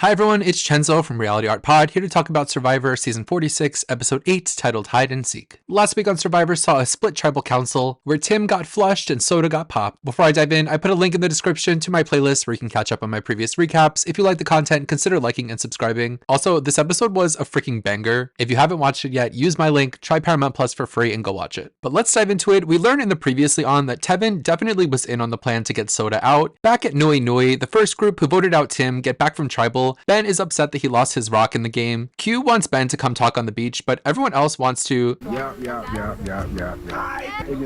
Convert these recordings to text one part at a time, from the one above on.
Hi everyone, it's Chenzo from Reality Art Pod, here to talk about Survivor Season 46, Episode 8, titled Hide and Seek. Last week on Survivor saw a split tribal council, where Tim got flushed and Soda got popped. Before I dive in, I put a link in the description to my playlist where you can catch up on my previous recaps. If you like the content, consider liking and subscribing. Also, this episode was a freaking banger. If you haven't watched it yet, use my link, try Paramount Plus for free, and go watch it. But let's dive into it. We learned in the previously on that Tevin definitely was in on the plan to get Soda out. Back at Nui Nui, the first group who voted out Tim get back from tribal. Ben is upset that he lost his rock in the game. Q wants Ben to come talk on the beach, but everyone else wants to Making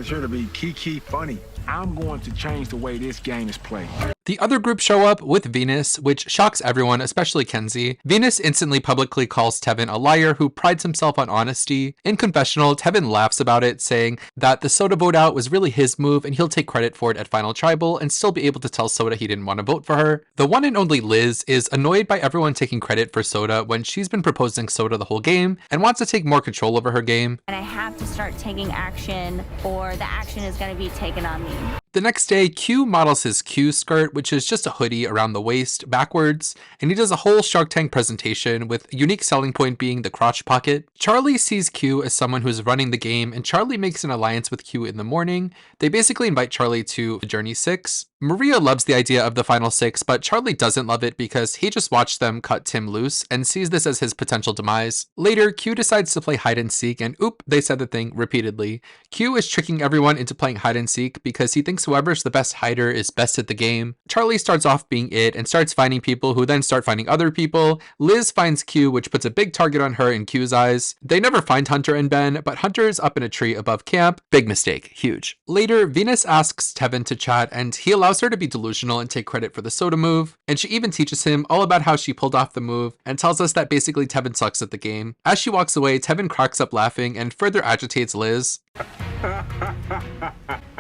sure to be kiki funny. I'm going to change the way this game is played. The other group show up with Venus, which shocks everyone, especially Kenzie. Venus instantly publicly calls Tevin a liar who prides himself on honesty. In confessional, Tevin laughs about it, saying that the Soda vote out was really his move and he'll take credit for it at Final Tribal and still be able to tell Soda he didn't want to vote for her. The one and only Liz is annoyed by everyone taking credit for Soda when she's been proposing Soda the whole game and wants to take more control over her game. And I have to start taking action or the action is going to be taken on me. The next day, Q models his Q skirt, which is just a hoodie around the waist backwards, and he does a whole Shark Tank presentation with a unique selling point being the crotch pocket. Charlie sees Q as someone who's running the game, and Charlie makes an alliance with Q in the morning. They basically invite Charlie to Journey 6. Maria loves the idea of the final 6, but Charlie doesn't love it because he just watched them cut Tim loose and sees this as his potential demise. Later, Q decides to play hide and seek, and oop, they said the thing repeatedly. Q is tricking everyone into playing hide and seek because he thinks whoever's the best hider is best at the game. Charlie starts off being it and starts finding people who then start finding other people. Liz finds Q, which puts a big target on her in Q's eyes. They never find Hunter and Ben, but Hunter is up in a tree above camp. Big mistake, huge. Later, Venus asks Tevin to chat and he allows her to be delusional and take credit for the Soda move, and she even teaches him all about how she pulled off the move and tells us that basically Tevin sucks at the game. As she walks away, Tevin cracks up laughing and further agitates Liz.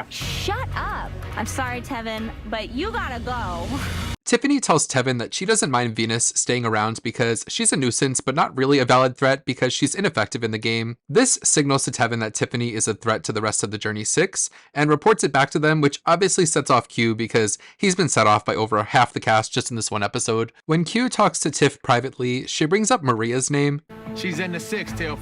Shut up. I'm sorry, Tevin, but you gotta go. Tiffany tells Tevin that she doesn't mind Venus staying around because she's a nuisance but not really a valid threat because she's ineffective in the game. This signals to Tevin that Tiffany is a threat to the rest of the Journey 6 and reports it back to them, which obviously sets off Q because he's been set off by over half the cast just in this one episode. When Q talks to Tiff privately, she brings up Maria's name. She's in the 6, Tiff.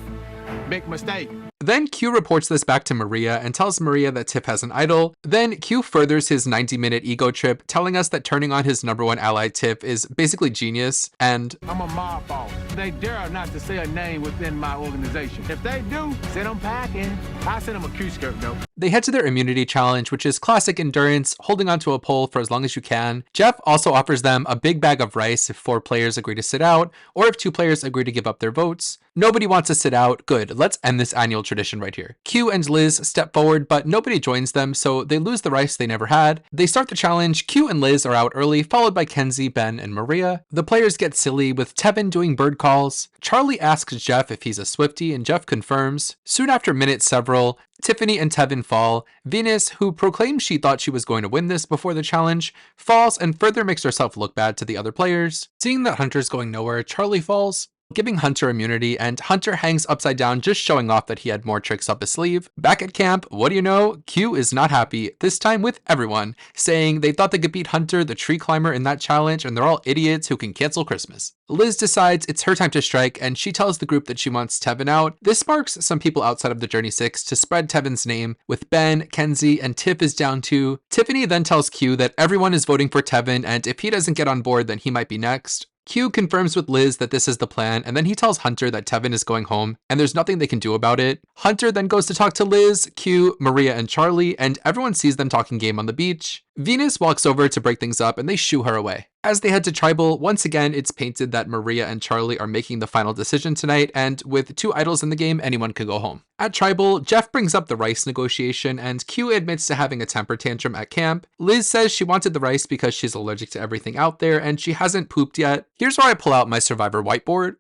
Big mistake. Then Q reports this back to Maria and tells Maria that Tiff has an idol. Then Q furthers his 90-minute ego trip, telling us that turning on his #1 ally Tiff is basically genius, and I'm a mob boss. They dare not to say a name within my organization. If they do, send them packing. I send them a Q skirt, though. they head to their immunity challenge, which is classic endurance, holding onto a pole for as long as you can. Jeff also offers them a big bag of rice if 4 players agree to sit out, or if 2 players agree to give up their votes. Nobody wants to sit out. Good, let's end this annual tradition right here. Q and Liz step forward, but nobody joins them, so they lose the rice they never had. They start the challenge. Q and Liz are out early, followed by Kenzie, Ben, and Maria. The players get silly, with Tevin doing bird calls. Charlie asks Jeff if he's a Swiftie, and Jeff confirms. Soon after minute several, Tiffany and Tevin fall. Venus, who proclaimed she thought she was going to win this before the challenge, falls and further makes herself look bad to the other players. Seeing that Hunter's going nowhere, Charlie falls, giving Hunter immunity, and Hunter hangs upside down, just showing off that he had more tricks up his sleeve. Back at camp, what do you know? Q is not happy, this time with everyone, saying they thought they could beat Hunter, the tree climber, in that challenge, and they're all idiots who can cancel Christmas. Liz decides it's her time to strike, and she tells the group that she wants Tevin out. This sparks some people outside of the Journey 6 to spread Tevin's name, with Ben, Kenzie, and Tiff is down too. Tiffany then tells Q that everyone is voting for Tevin, and if he doesn't get on board, then he might be next. Q confirms with Liz that this is the plan, and then he tells Hunter that Tevin is going home, and there's nothing they can do about it. Hunter then goes to talk to Liz, Q, Maria, and Charlie, and everyone sees them talking game on the beach. Venus walks over to break things up, and they shoo her away. As they head to Tribal, once again, it's painted that Maria and Charlie are making the final decision tonight, and with 2 idols in the game, anyone could go home. At Tribal, Jeff brings up the rice negotiation, and Q admits to having a temper tantrum at camp. Liz says she wanted the rice because she's allergic to everything out there, and she hasn't pooped yet. Here's where I pull out my Survivor whiteboard.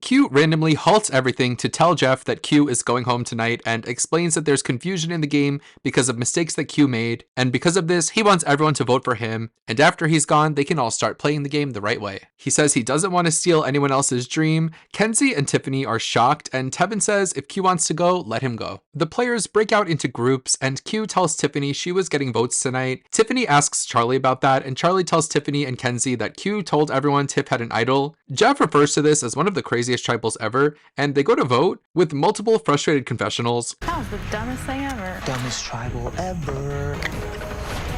Q randomly halts everything to tell Jeff that Q is going home tonight and explains that there's confusion in the game because of mistakes that Q made, and because of this, he wants everyone to vote for him, and after he's gone, they can all start playing the game the right way. He says he doesn't want to steal anyone else's dream. Kenzie and Tiffany are shocked, and Tevin says if Q wants to go, let him go. The players break out into groups, and Q tells Tiffany she was getting votes tonight. Tiffany asks Charlie about that, and Charlie tells Tiffany and Kenzie that Q told everyone Tiff had an idol. Jeff refers to this as one of the craziest tribals ever, and they go to vote with multiple frustrated confessionals. That was the dumbest thing ever. Dumbest tribal ever.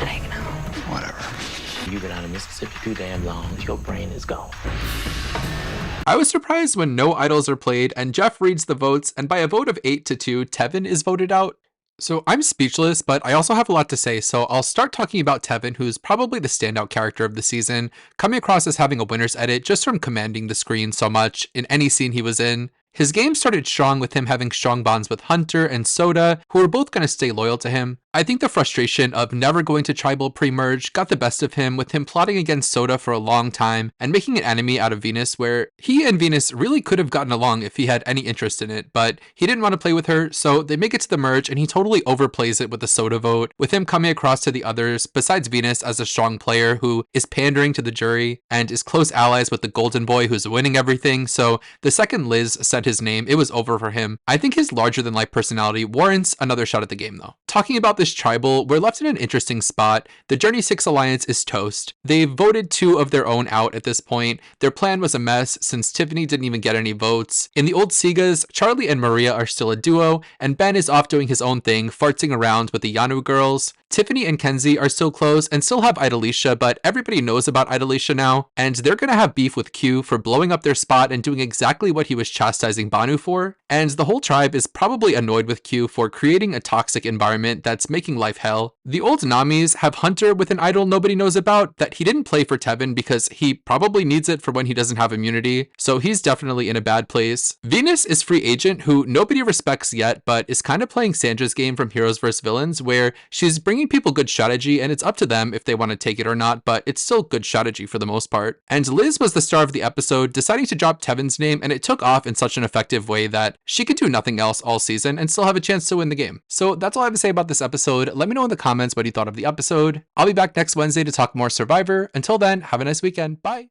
I know. Whatever. You've been out of Mississippi too damn long. Your brain is gone. I was surprised when no idols are played, and Jeff reads the votes, and by a vote of 8-2, Tevin is voted out. So I'm speechless, but I also have a lot to say, so I'll start talking about Tevin, who's probably the standout character of the season, coming across as having a winner's edit just from commanding the screen so much in any scene he was in. His game started strong with him having strong bonds with Hunter and Soda, who were both going to stay loyal to him. I think the frustration of never going to tribal pre-merge got the best of him, with him plotting against Soda for a long time and making an enemy out of Venus, where he and Venus really could have gotten along if he had any interest in it, but he didn't want to play with her, so they make it to the merge and he totally overplays it with the Soda vote, with him coming across to the others besides Venus as a strong player who is pandering to the jury and is close allies with the golden boy who's winning everything. So the second Liz said his name, it was over for him. I think his larger than life personality warrants another shot at the game though. Talking about this tribal, we're left in an interesting spot. The Journey 6 Alliance is toast. They've voted 2 of their own out at this point. Their plan was a mess since Tiffany didn't even get any votes. In the old Sigas, Charlie and Maria are still a duo, and Ben is off doing his own thing, farting around with the Yanu girls. Tiffany and Kenzie are still close and still have Idolicia, but everybody knows about Idolicia now, and they're gonna have beef with Q for blowing up their spot and doing exactly what he was chastising Banu for, and the whole tribe is probably annoyed with Q for creating a toxic environment that's making life hell. The old Namis have Hunter with an idol nobody knows about that he didn't play for Tevin because he probably needs it for when he doesn't have immunity, so he's definitely in a bad place. Venus is free agent who nobody respects yet, but is kind of playing Sandra's game from Heroes vs Villains, where she's bringing people good strategy and it's up to them if they want to take it or not, but it's still good strategy for the most part. And Liz was the star of the episode, deciding to drop Tevin's name, and it took off in such an effective way that she could do nothing else all season and still have a chance to win the game. So that's all I have to say about this episode. Let me know in the comments what you thought of the episode. I'll be back next Wednesday to talk more Survivor. Until then, have a nice weekend. Bye!